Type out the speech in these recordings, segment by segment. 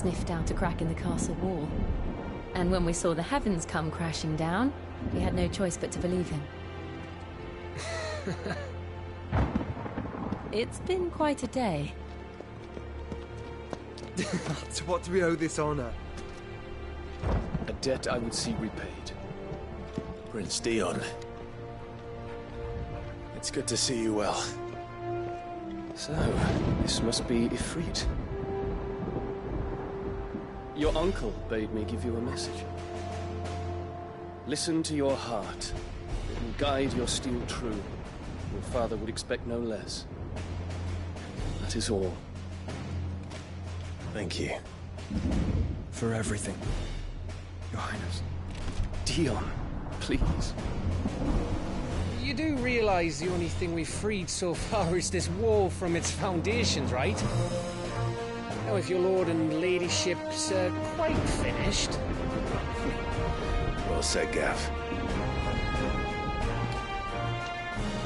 sniffed out a crack in the castle wall. And when we saw the heavens come crashing down, we had no choice but to believe him. It's been quite a day. To what do we owe this honor? A debt I would see repaid. Prince Dion. It's good to see you well. So, this must be Ifrit. Your uncle bade me give you a message. Listen to your heart. It will guide your steel true. Your father would expect no less. That is all. Thank you. For everything, Your Highness. Dion, please. You do realize the only thing we've freed so far is this wall from its foundations, right? Now, if your lord and ladyship's quite finished... Well said, Gav.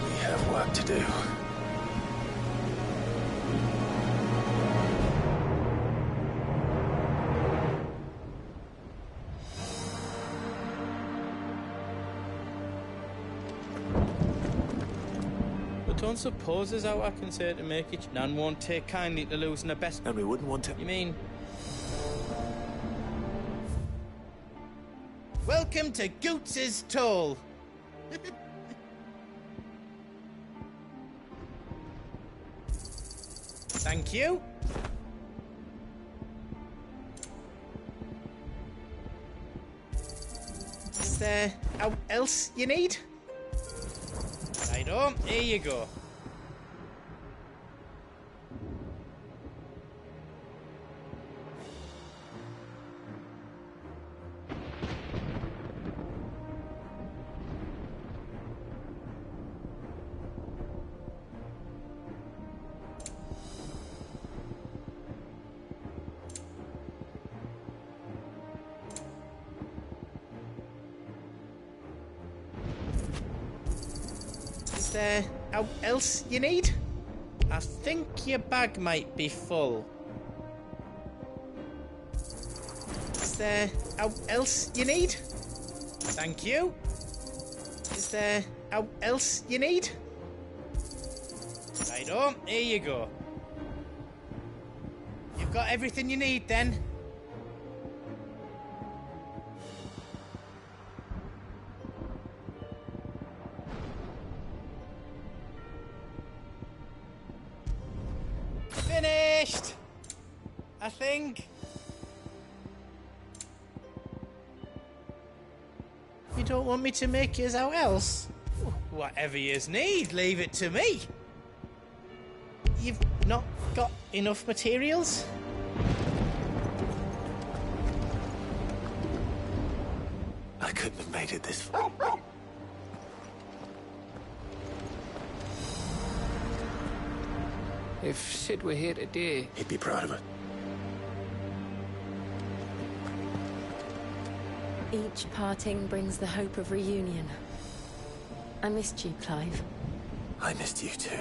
We have work to do. Don't suppose there's out I can say to make it. None won't take kindly to losing the best. And we wouldn't want to... You mean? Welcome to Goots's Toll. Thank you. Is there out else you need? Righto, here you go. Is there out else you need? I think your bag might be full. Is there out else you need? Thank you. Is there out else you need? Righto, here you go. You've got everything you need then. Finished! I think. You don't want me to make yours out else? Whatever yours need, leave it to me. You've not got enough materials? I couldn't have made it this far. If Sid were here today... He'd be proud of it. Each parting brings the hope of reunion. I missed you, Clive. I missed you too.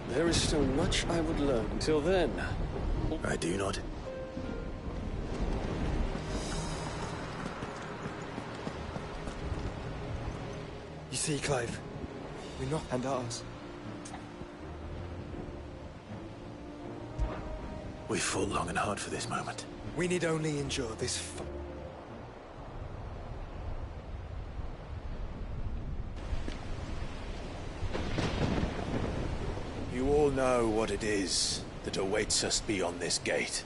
There is still much I would learn. Until then... I do not. You see, Clive, we're not and ours. We fought long and hard for this moment. We need only endure this You all know what it is that awaits us beyond this gate.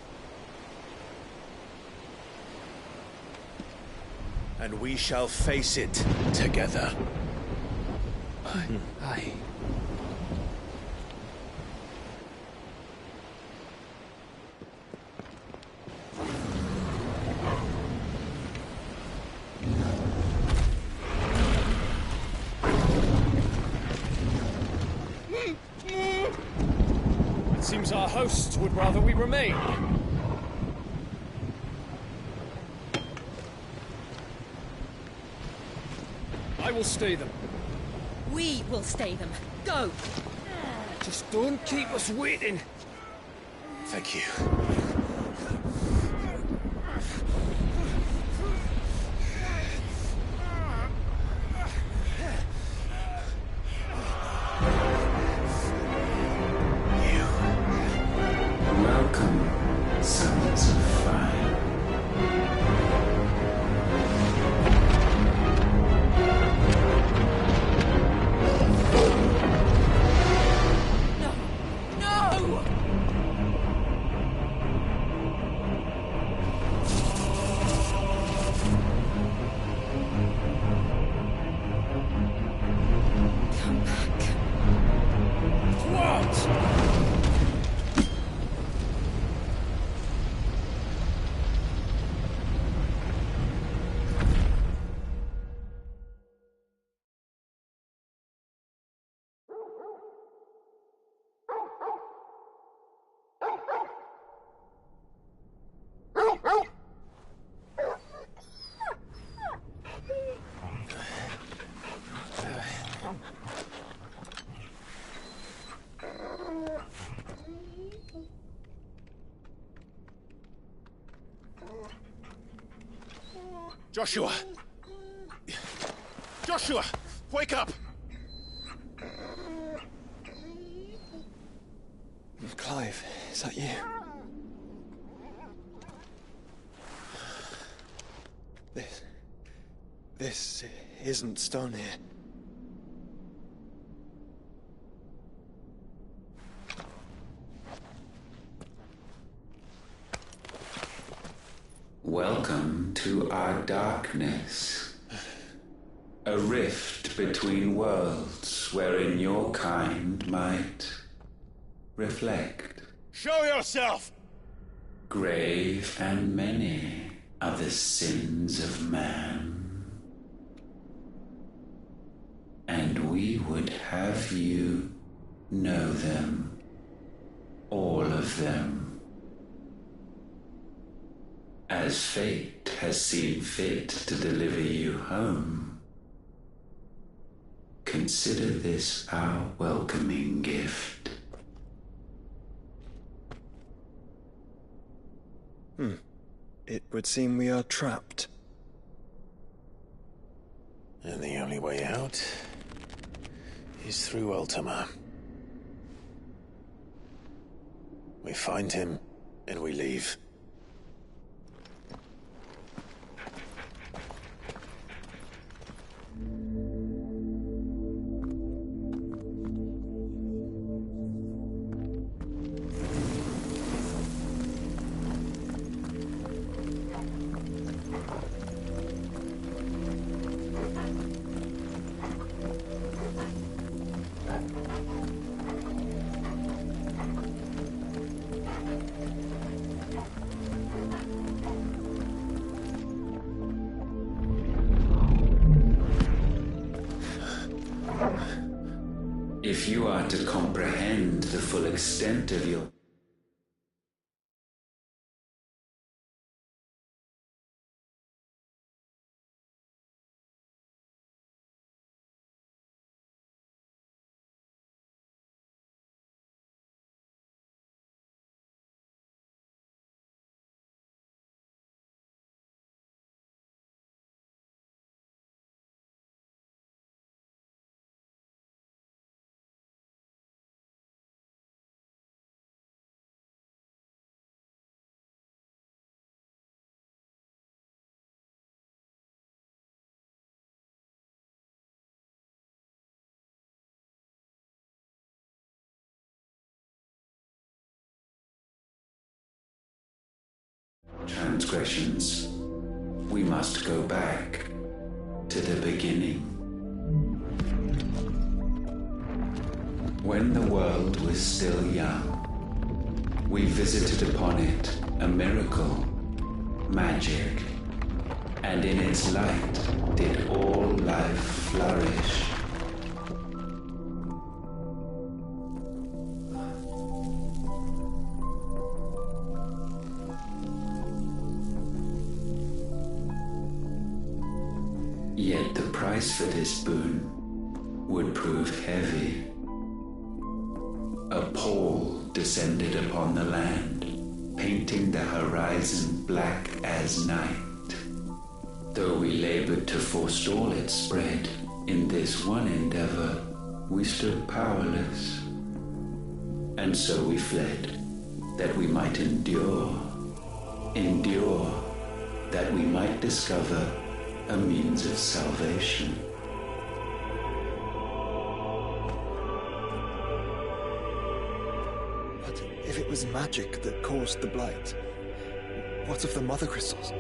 And we shall face it together. Aye. It seems our hosts would rather we remain. I will stay them. We will stay them. Go! Just don't keep us waiting. Thank you. Welcome, sons of fire. No! Come back. What? Joshua! Joshua! Wake up! Clive, is that you? This isn't stone here. Welcome to our darkness. A rift between worlds wherein your kind might reflect. Show yourself! Grave and many are the sins of man. And we would have you know them, all of them. As fate has seen fit to deliver you home, consider this our welcoming gift. It would seem we are trapped. And the only way out is through Ultima. We find him, and we leave. If you are to comprehend the full extent of your transgressions, we must go back to the beginning. When the world was still young, we visited upon it a miracle, magic, and in its light did all life flourish. Yet the price for this boon would prove heavy. A pall descended upon the land, painting the horizon black as night. Though we labored to forestall its spread, in this one endeavor we stood powerless. And so we fled, that we might endure, that we might discover a means of salvation. But if it was magic that caused the blight, what of the mother crystals?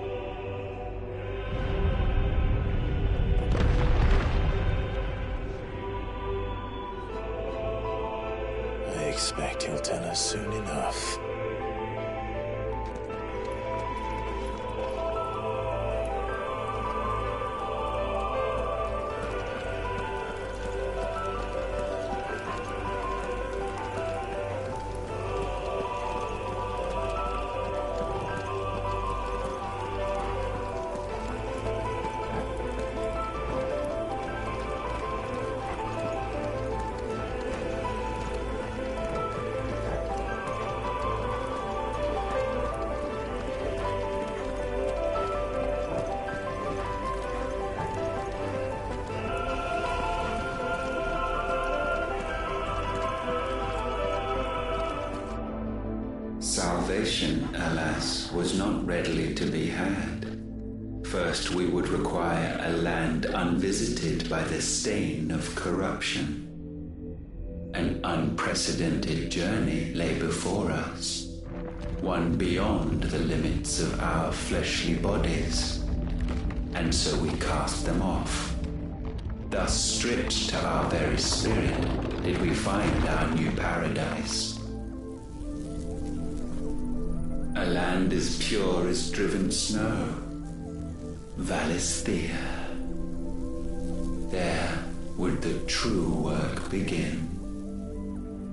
I expect he'll tell us soon enough. Salvation, alas, was not readily to be had. First, we would require a land unvisited by the stain of corruption. An unprecedented journey lay before us, one beyond the limits of our fleshly bodies, and so we cast them off. Thus, stripped to our very spirit, did we find our new paradise. A land as pure as driven snow, Valisthea. There would the true work begin,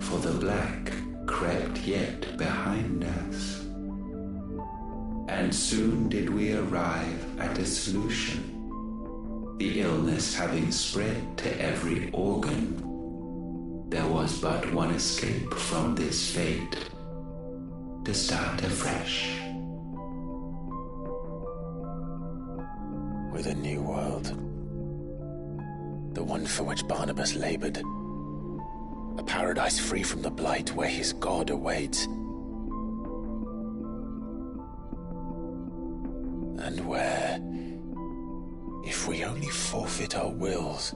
for the black crept yet behind us. And soon did we arrive at a solution. The illness having spread to every organ, there was but one escape from this fate: to start afresh. With a new world. The one for which Barnabas labored. A paradise free from the blight where his God awaits. And where, if we only forfeit our wills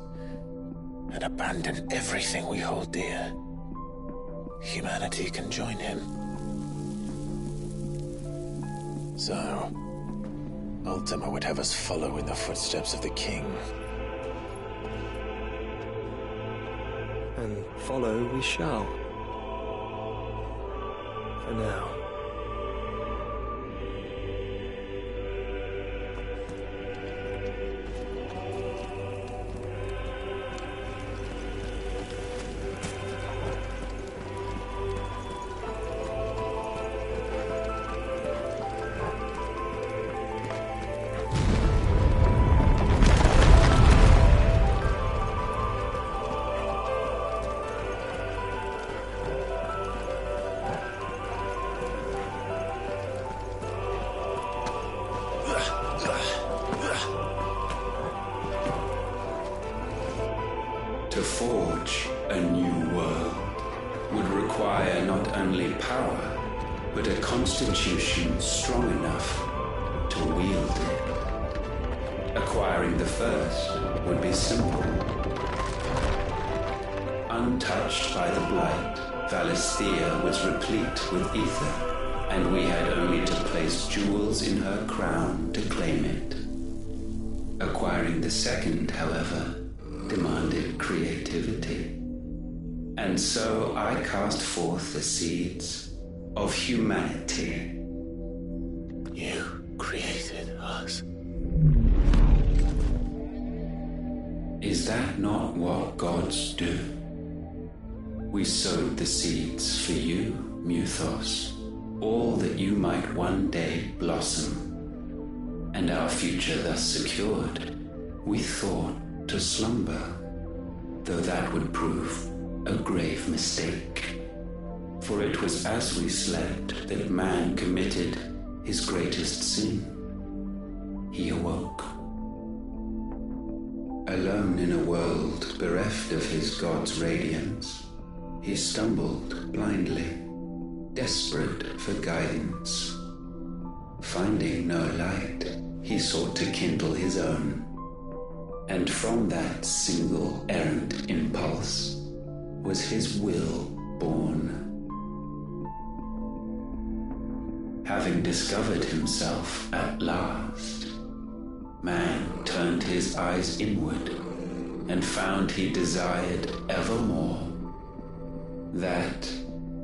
and abandon everything we hold dear, humanity can join him. So, Ultima would have us follow in the footsteps of the king. And follow we shall. For now. To forge a new world would require not only power, but a constitution strong enough to wield it. Acquiring the first would be simple. Untouched by the blight, Valisthea was replete with ether, and we had only to place jewels in her crown to claim it. Acquiring the second, however, demanded creativity. And so I cast forth the seeds of humanity. You created us. Is that not what gods do? We sowed the seeds for you, Muthos, all that you might one day blossom, and our future thus secured. we thought to slumber, though that would prove a grave mistake. For it was as we slept that man committed his greatest sin. He awoke. Alone in a world bereft of his God's radiance, he stumbled blindly, desperate for guidance. Finding no light, he sought to kindle his own. And from that single errant impulse was his will born. Having discovered himself at last, man turned his eyes inward and found he desired evermore that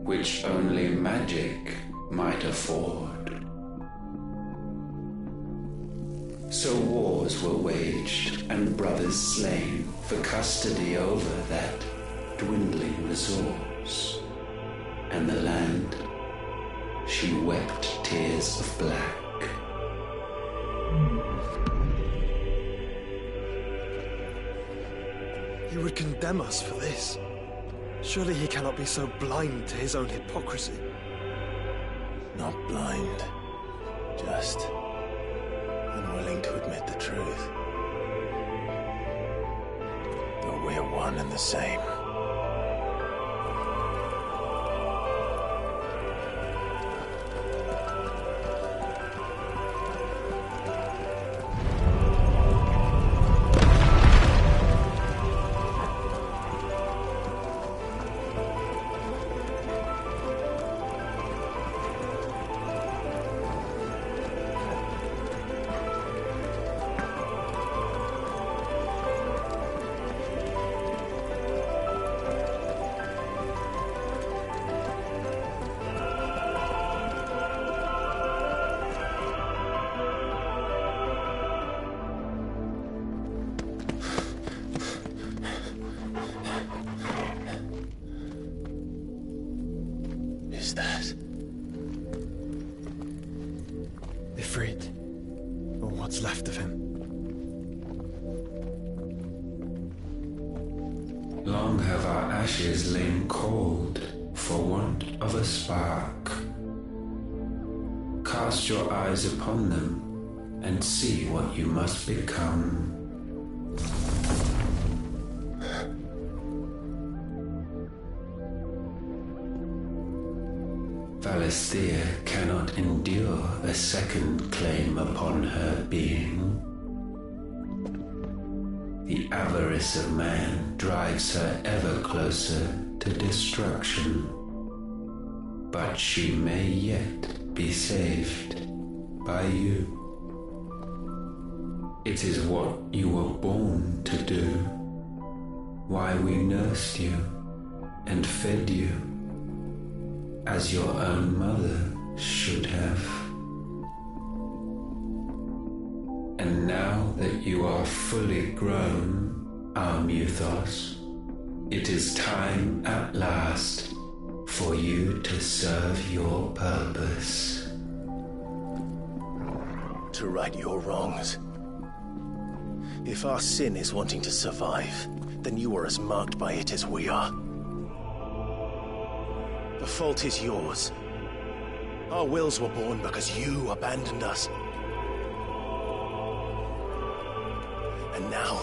which only magic might afford. So wars were waged and brothers slain for custody over that dwindling resource, and the land, she wept tears of black. He would condemn us for this. Surely he cannot be so blind to his own hypocrisy. Not blind, just unwilling to admit the truth. Though we're one and the same. Ifrit, or what's left of him. Long have our ashes lain cold for want of a spark. Cast your eyes upon them and see what you must become. Valisthea cannot endure a second claim upon her being. The avarice of man drives her ever closer to destruction, but she may yet be saved by you. It is what you were born to do, why we nursed you and fed you, as your own mother should have. And now that you are fully grown, our Muthos, it is time at last for you to serve your purpose. To right your wrongs. If our sin is wanting to survive, then you are as marked by it as we are. The fault is yours. Our wills were born because you abandoned us. And now,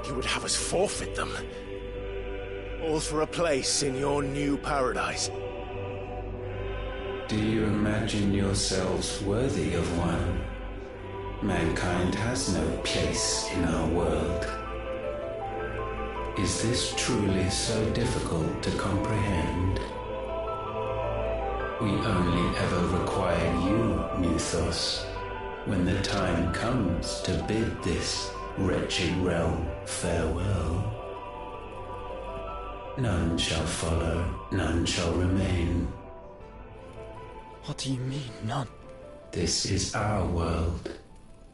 you would have us forfeit them. All for a place in your new paradise. Do you imagine yourselves worthy of one? Mankind has no place in our world. Is this truly so difficult to comprehend? We only ever require you, Muthos, when the time comes to bid this wretched realm farewell. None shall follow, none shall remain. What do you mean, none? This is our world.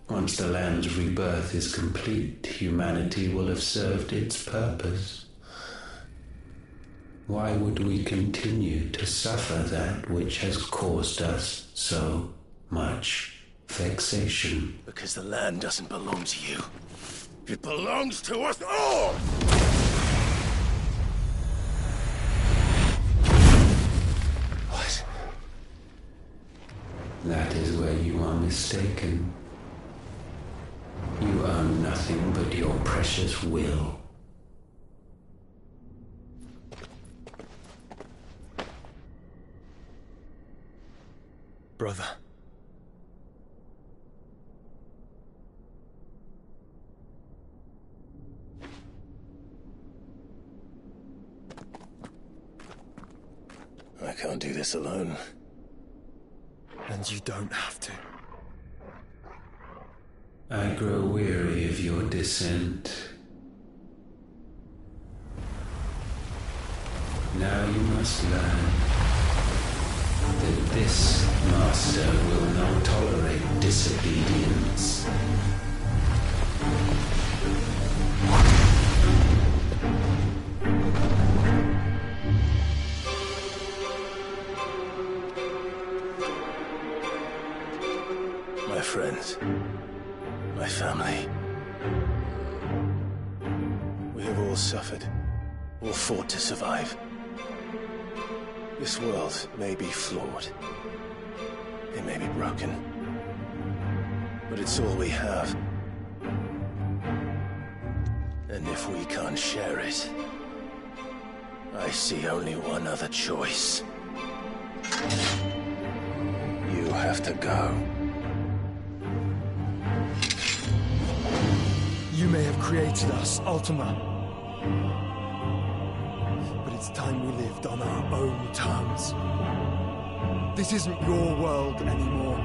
Once the land's rebirth is complete, humanity will have served its purpose. Why would we continue to suffer that which has caused us so much vexation? Because the land doesn't belong to you. It belongs to us all! What? That is where you are mistaken. You own nothing but your precious will. Brother. I can't do this alone. And you don't have to. I grow weary of your dissent. Now you must learn that this master will not tolerate disobedience. My friends, my family. We have all suffered, all fought to survive. This world may be flawed. It may be broken. But it's all we have. And if we can't share it, I see only one other choice. You have to go. You may have created us, Ultima. But it's time we lived on our own terms. This isn't your world anymore.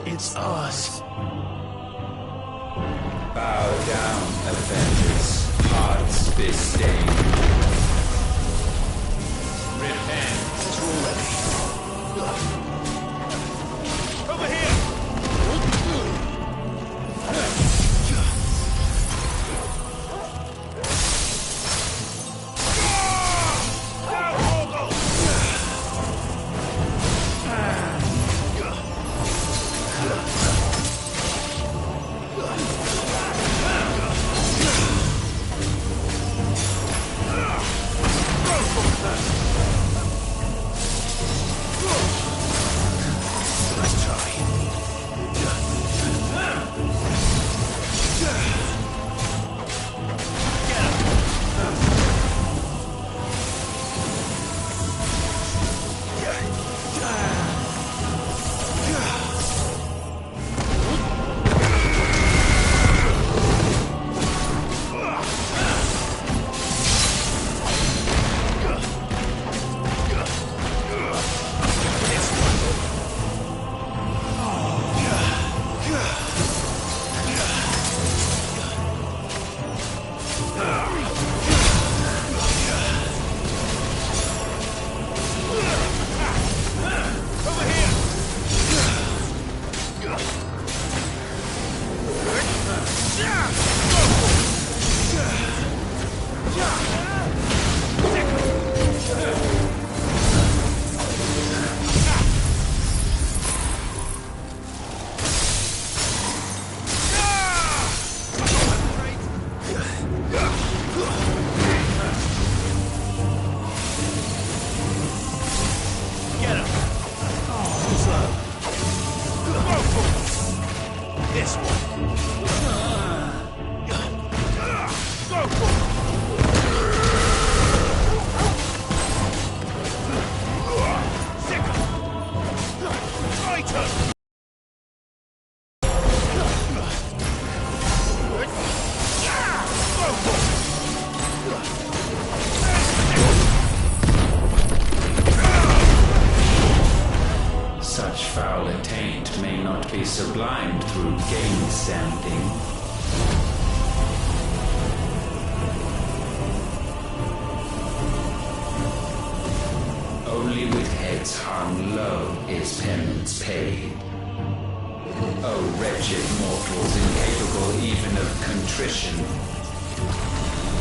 It's ours. Bow down, Avengers, hearts disdain. Repent. Over here! Such foul attaint may not be sublimed through gainstanding. Only with heads hung low is penance paid. O wretched mortals incapable even of contrition,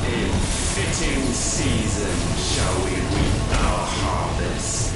in fitting season shall we reap our harvest.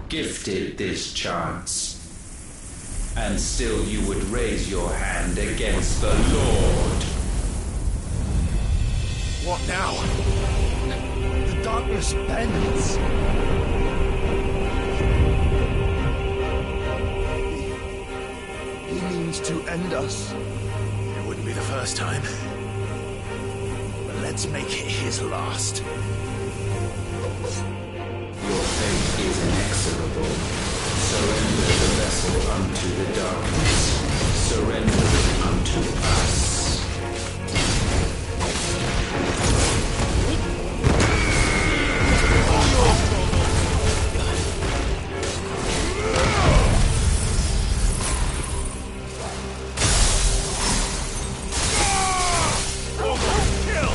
Gifted this chance, and still you would raise your hand against the Lord. What now? The darkness bends. He means to end us. It wouldn't be the first time. But let's make it his last. Your fate is inexorable. Surrender the vessel unto the darkness. Surrender it unto us. Kill!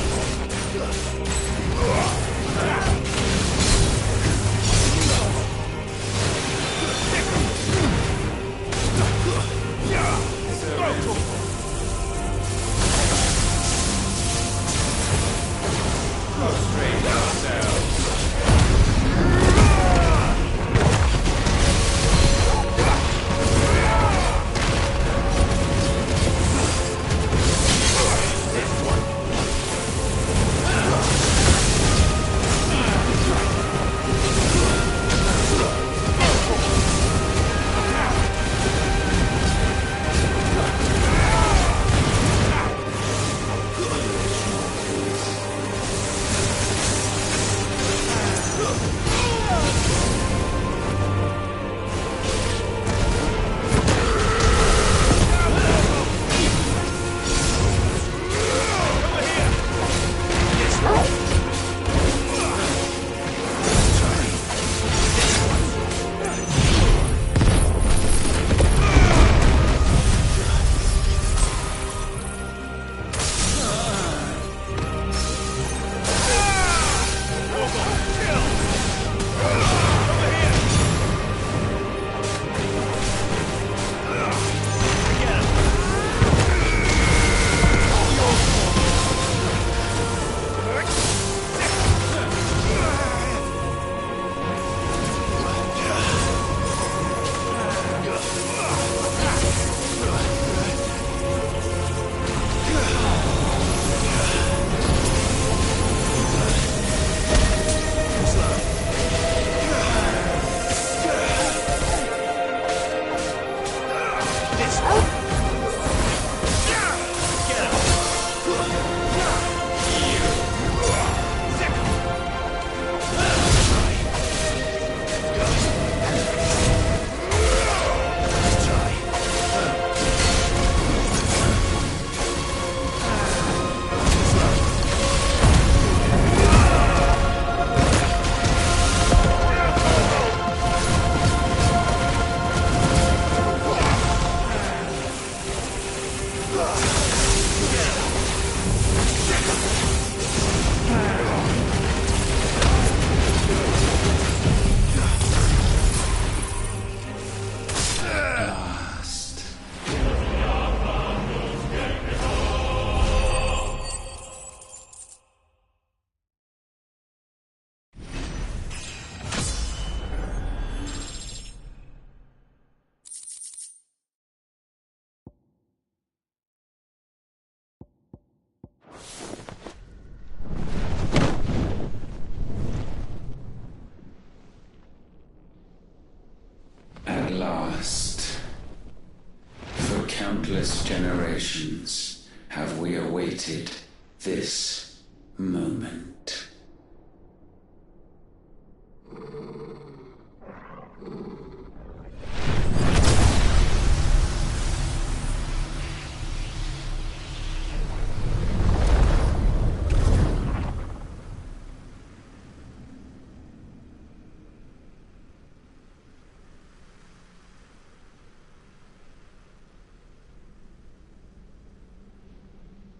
countless generations have we awaited this moment.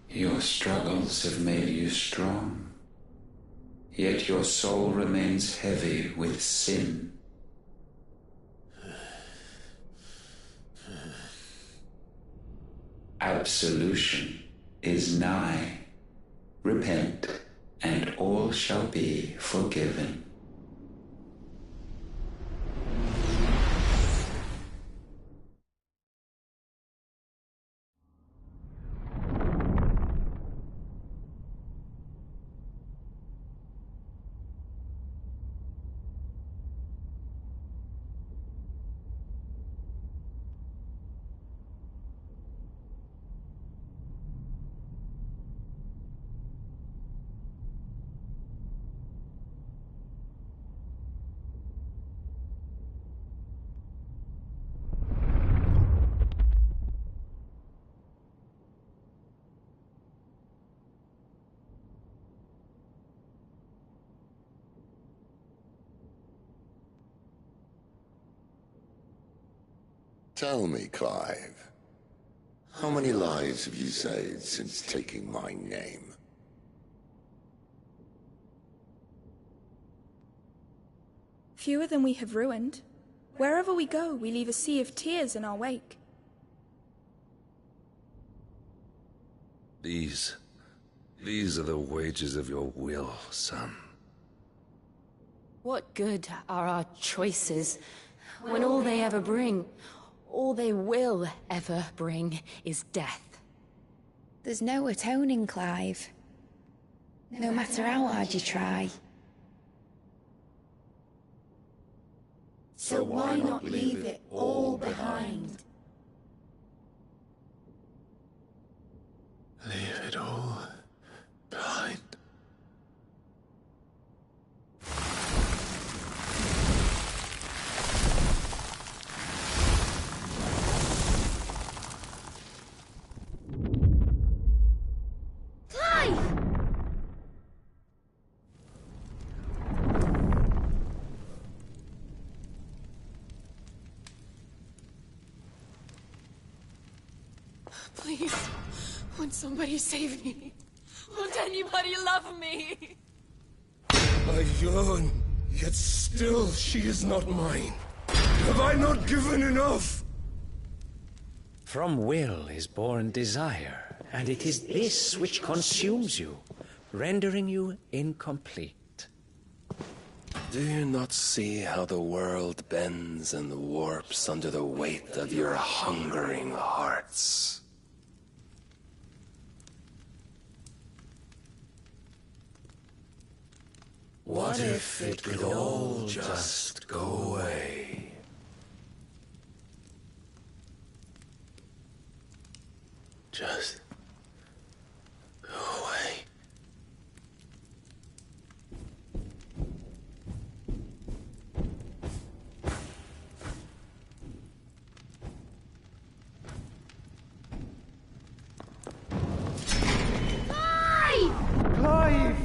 Your struggles have made you strong, yet your soul remains heavy with sin. Absolution is nigh. Repent, and all shall be forgiven. Tell me, Clive, how many lives have you saved since taking my name? Fewer than we have ruined. Wherever we go, we leave a sea of tears in our wake. These are the wages of your will, son. What good are our choices when all they ever bring, all they will ever bring, is death? There's no atoning, Clive. No matter how hard you try. So why not leave it all behind? Leave it all behind. Please, won't somebody save me? Won't anybody love me? I yearn, yet still she is not mine. Have I not given enough? From will is born desire, and it is this which consumes you, rendering you incomplete. Do you not see how the world bends and warps under the weight of your hungering hearts? What if it could all just go away? Just go away. Clive!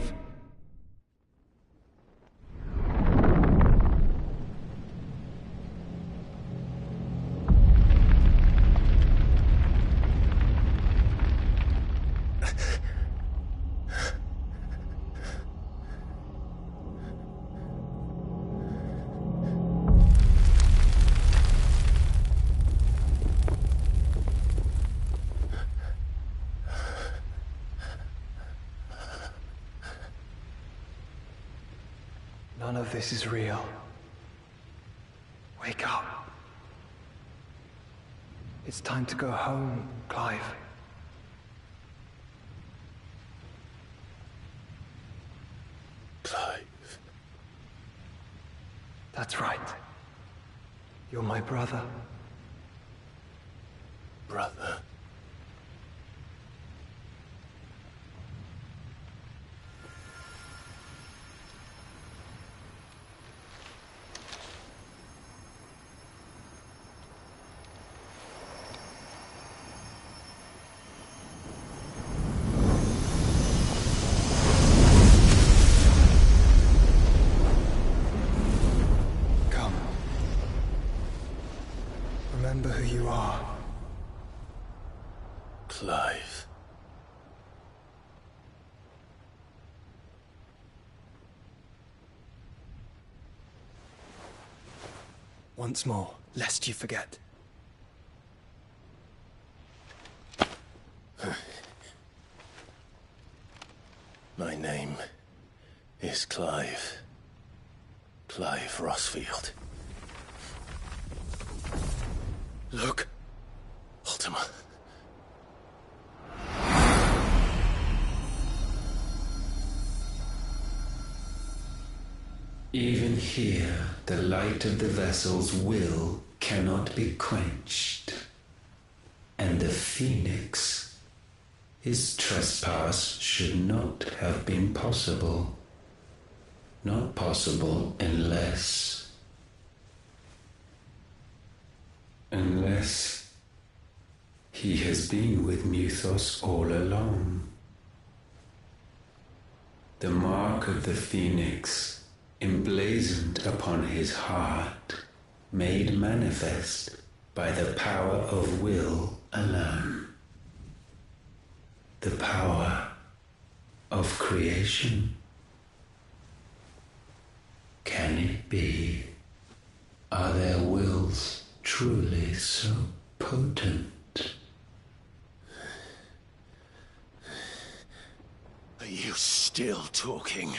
None of this is real. Wake up. It's time to go home, Clive. Clive. That's right. You're my brother. brother. Come. Remember who you are. Clive. Once more, lest you forget. My name is Clive. Clive Rossfield. Look, Ultima. Even here, the light of the vessel's will cannot be quenched. And the Phoenix, his trespass should not have been possible. Not possible unless he has been with Muthos all along. The mark of the Phoenix, emblazoned upon his heart, made manifest by the power of will alone. The power of creation. Can it be? Are their wills truly so potent? Are you still talking?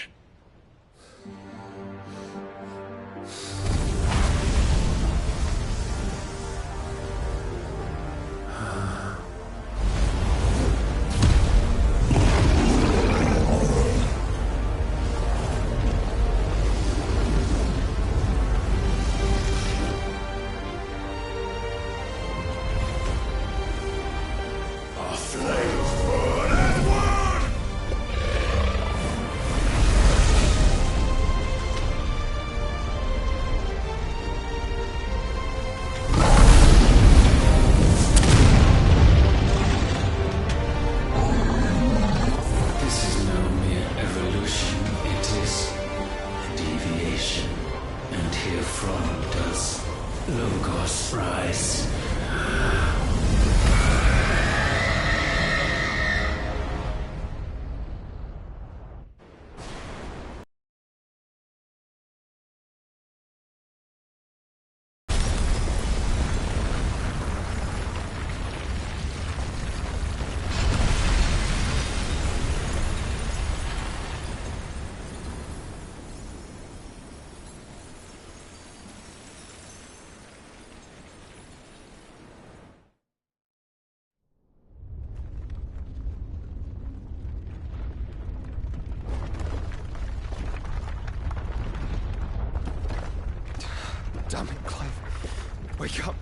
Damn it, Clive. Wake up.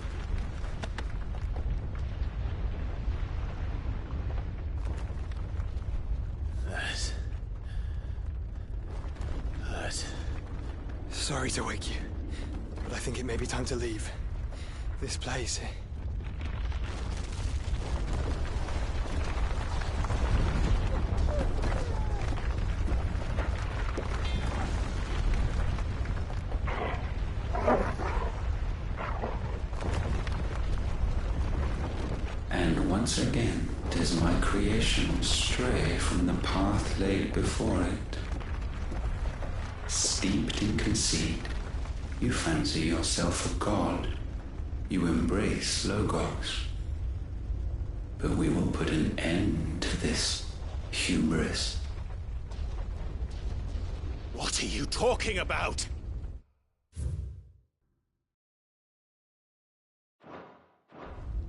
Hurt. Sorry to wake you, but I think it may be time to leave. This place. And once again does my creation stray from the path laid before it. Steeped in conceit, you fancy yourself a god. You embrace Logos. But we will put an end to this hubris. What are you talking about?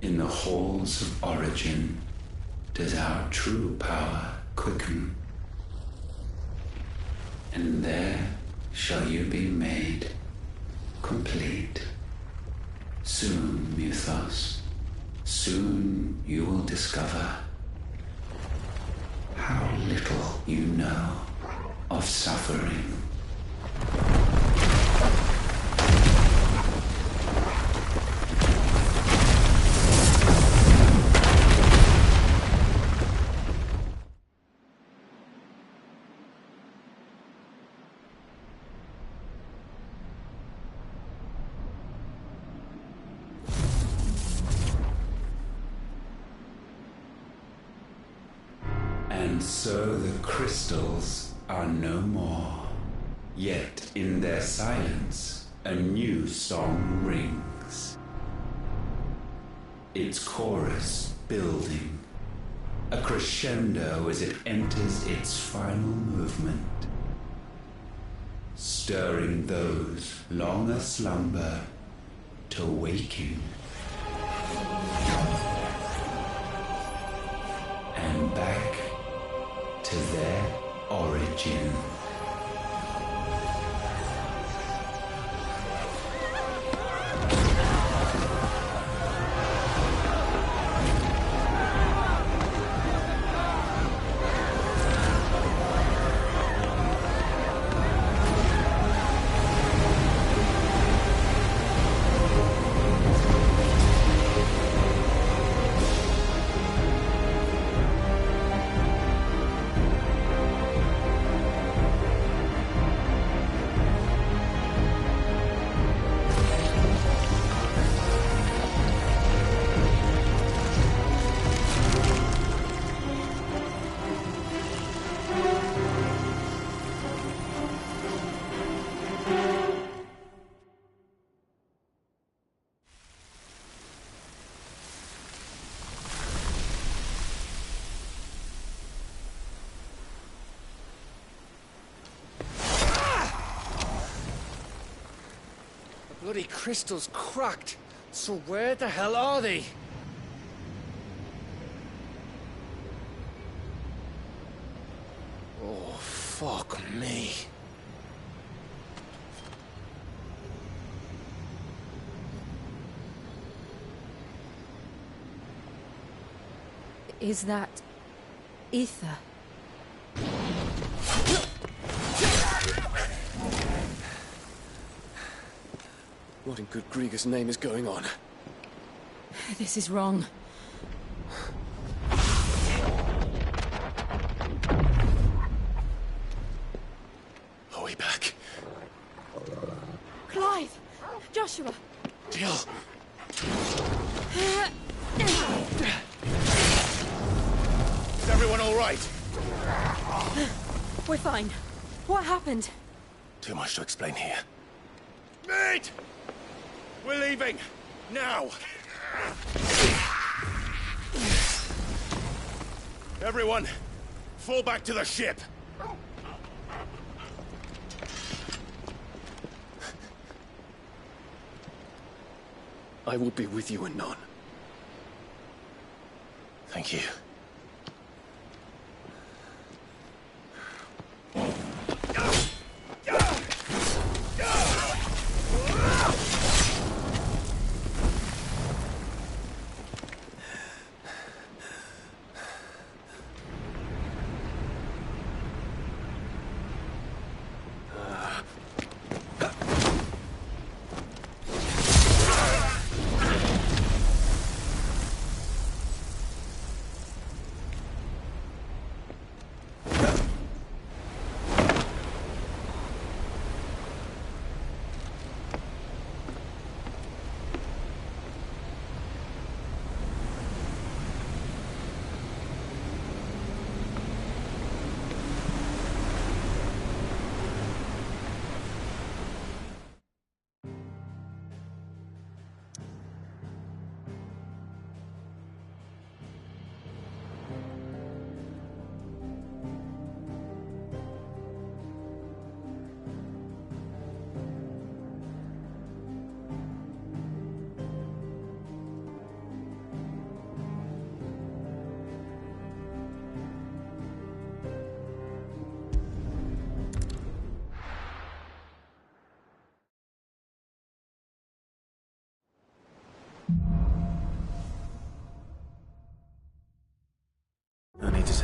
In the halls of origin does our true power quicken. And there shall you be made complete. Soon, Muthos, Soon you will discover how little you know of suffering. And so the crystals are no more. Yet in their silence, a new song rings. Its chorus building, a crescendo as it enters its final movement, stirring those long aslumber to waking. And back to their origin. Bloody crystal's cracked. So where the hell are they? Oh, fuck me. Is that ether? What in good Grieger's name is going on? This is wrong. Are we back? Clive! Joshua! Jill! Is everyone all right? We're fine. What happened? Too much to explain here. Mate! We're leaving! Now! Everyone, fall back to the ship! I will be with you anon. Thank you.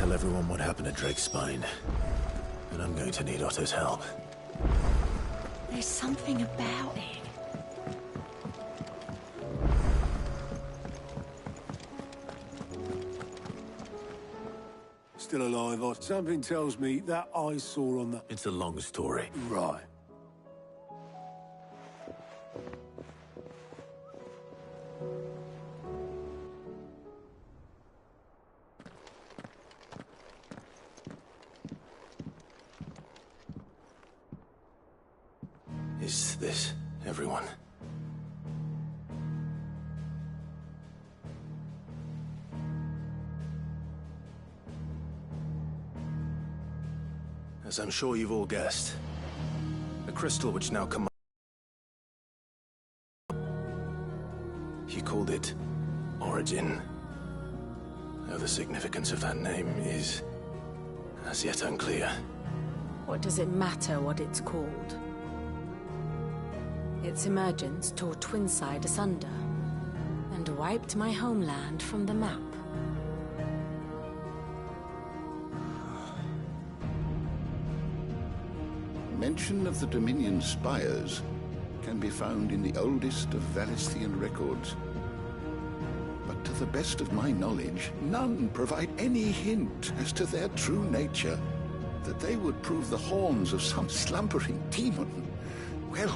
tell everyone what happened at Drake's Spine. And I'm going to need Otto's help. There's something about it. Still alive, Otto? Something tells me that I saw on the... It's a long story. Right. Is this everyone? As I'm sure you've all guessed, the crystal which now commands... He called it Origin. Though the significance of that name is as yet unclear. What does it matter what it's called? Its emergence tore Twinside asunder, and wiped my homeland from the map. Mention of the Dominion spires can be found in the oldest of Valisthian records. But to the best of my knowledge, none provide any hint as to their true nature. That they would prove the horns of some slumbering demon. Well...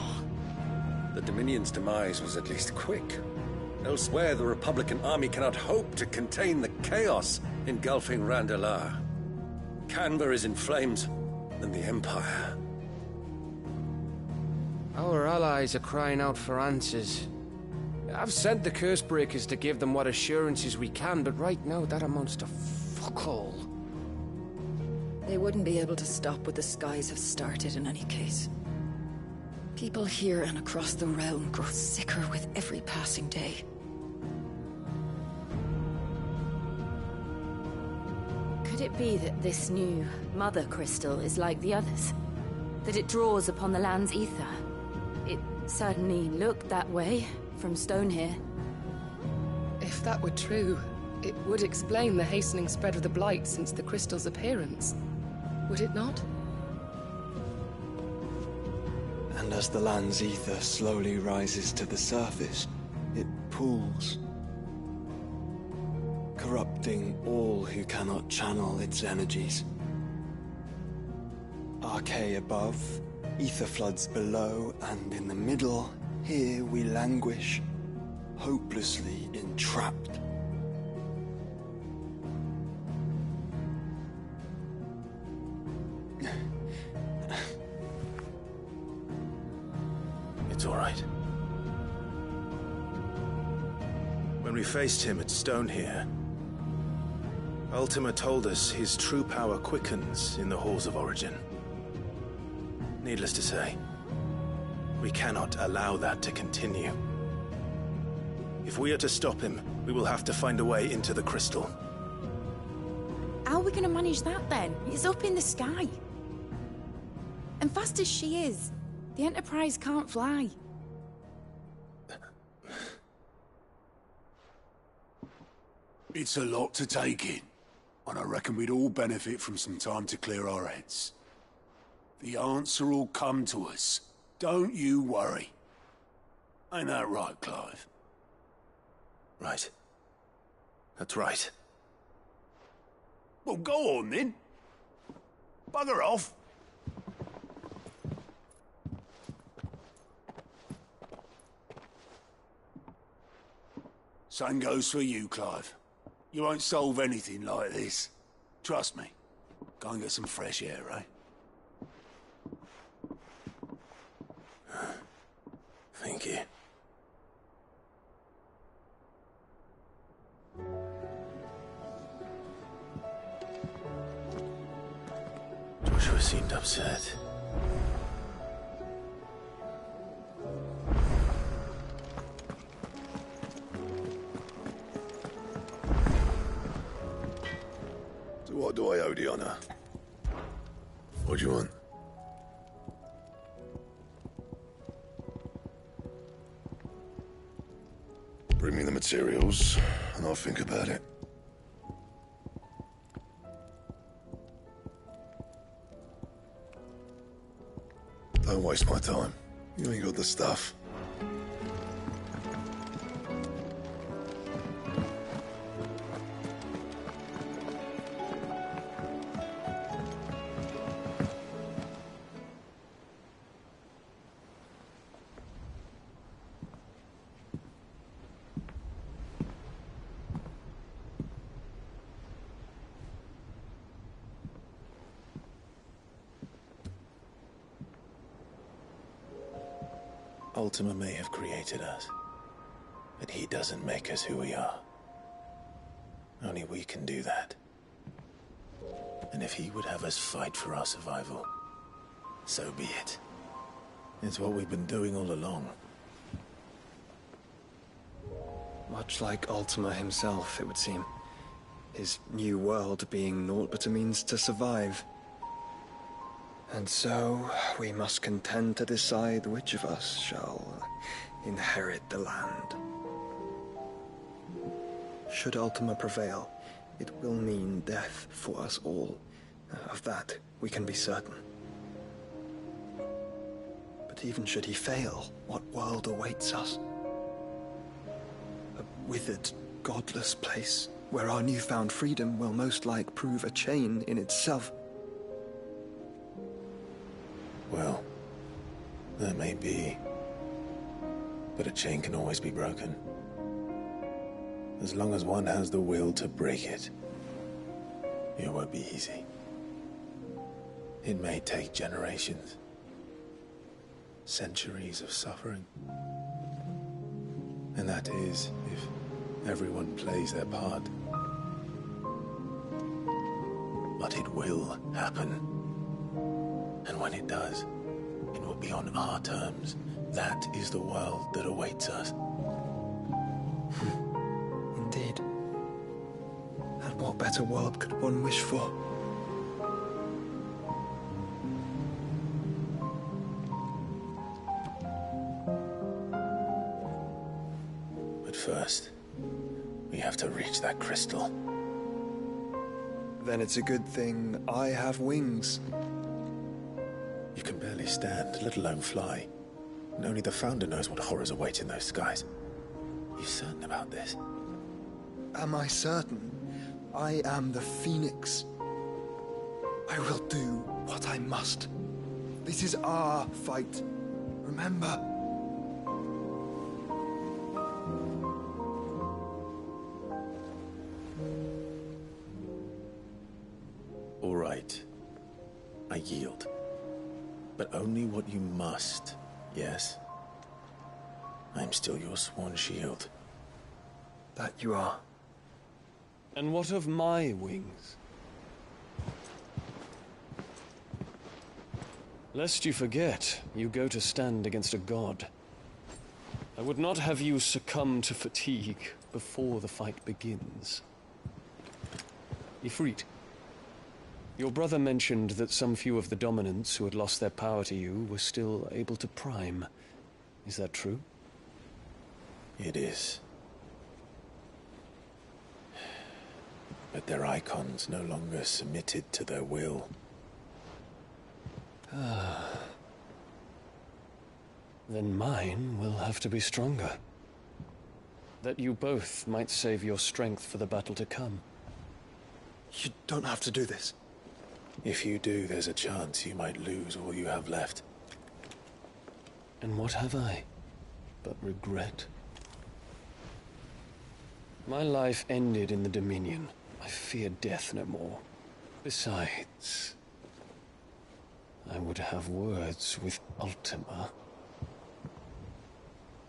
The Dominion's demise was at least quick. Elsewhere, the Republican army cannot hope to contain the chaos engulfing Randalar. Canberra is in flames, and the Empire. Our allies are crying out for answers. I've sent the Cursebreakers to give them what assurances we can, but right now that amounts to fuck all. They wouldn't be able to stop what the skies have started in any case. People here and across the realm grow sicker with every passing day. Could it be that this new Mother Crystal is like the others? That it draws upon the land's ether? It certainly looked that way from stone here. If that were true, it would explain the hastening spread of the Blight since the crystal's appearance. Would it not? And as the land's ether slowly rises to the surface, it pools, corrupting all who cannot channel its energies. Archay above, ether floods below, and in the middle, here we languish, hopelessly entrapped. It's all right. When we faced him at Stone here, Ultima told us his true power quickens in the halls of Origin. Needless to say, we cannot allow that to continue. If we are to stop him, we will have to find a way into the crystal. How are we going to manage that then? It's up in the sky. And fast as she is, the Enterprise can't fly. It's a lot to take in, and I reckon we'd all benefit from some time to clear our heads. The answer will come to us. Don't you worry. Ain't that right, Clive? Right. That's right. Well, go on then. Bugger off. Same goes for you, Clive. You won't solve anything like this. Trust me. Go and get some fresh air, eh? Thank you. Joshua seemed upset. So what do I owe the honor? What do you want? Bring me the materials, and I'll think about it. waste my time. You ain't got the stuff. Ultima may have created us, but he doesn't make us who we are. Only we can do that. And if he would have us fight for our survival, so be it. It's what we've been doing all along. Much like Ultima himself, it would seem. His new world being naught but a means to survive. And so, we must contend to decide which of us shall inherit the land. Should Ultima prevail, it will mean death for us all. Of that, we can be certain. But even should he fail, what world awaits us? A withered, godless place, where our newfound freedom will most like prove a chain in itself. Well, that may be. But a chain can always be broken. As long as one has the will to break it. It won't be easy. It may take generations. Centuries of suffering. And that is, if everyone plays their part. But it will happen. And when it does, it will be on our terms. That is the world that awaits us. Indeed. And what better world could one wish for? But first, we have to reach that crystal. Then it's a good thing I have wings. You can barely stand, let alone fly. And only the Founder knows what horrors await in those skies. You certain about this? Am I certain? I am the Phoenix. I will do what I must. This is our fight. Remember? All right. I yield. But only what you must, yes? I'm still your sworn shield. That you are. And what of my wings? Lest you forget, you go to stand against a god. I would not have you succumb to fatigue before the fight begins. Ifrit, your brother mentioned that some few of the dominants who had lost their power to you were still able to prime. Is that true? It is. But their icons no longer submitted to their will. Then mine will have to be stronger. That you both might save your strength for the battle to come. You don't have to do this. If you do, there's a chance you might lose all you have left. And what have I but regret? My life ended in the Dominion. I fear death no more. Besides, I would have words with Ultima.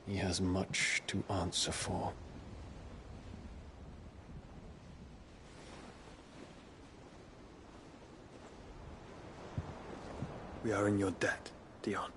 He has much to answer for. We are in your debt, Dion.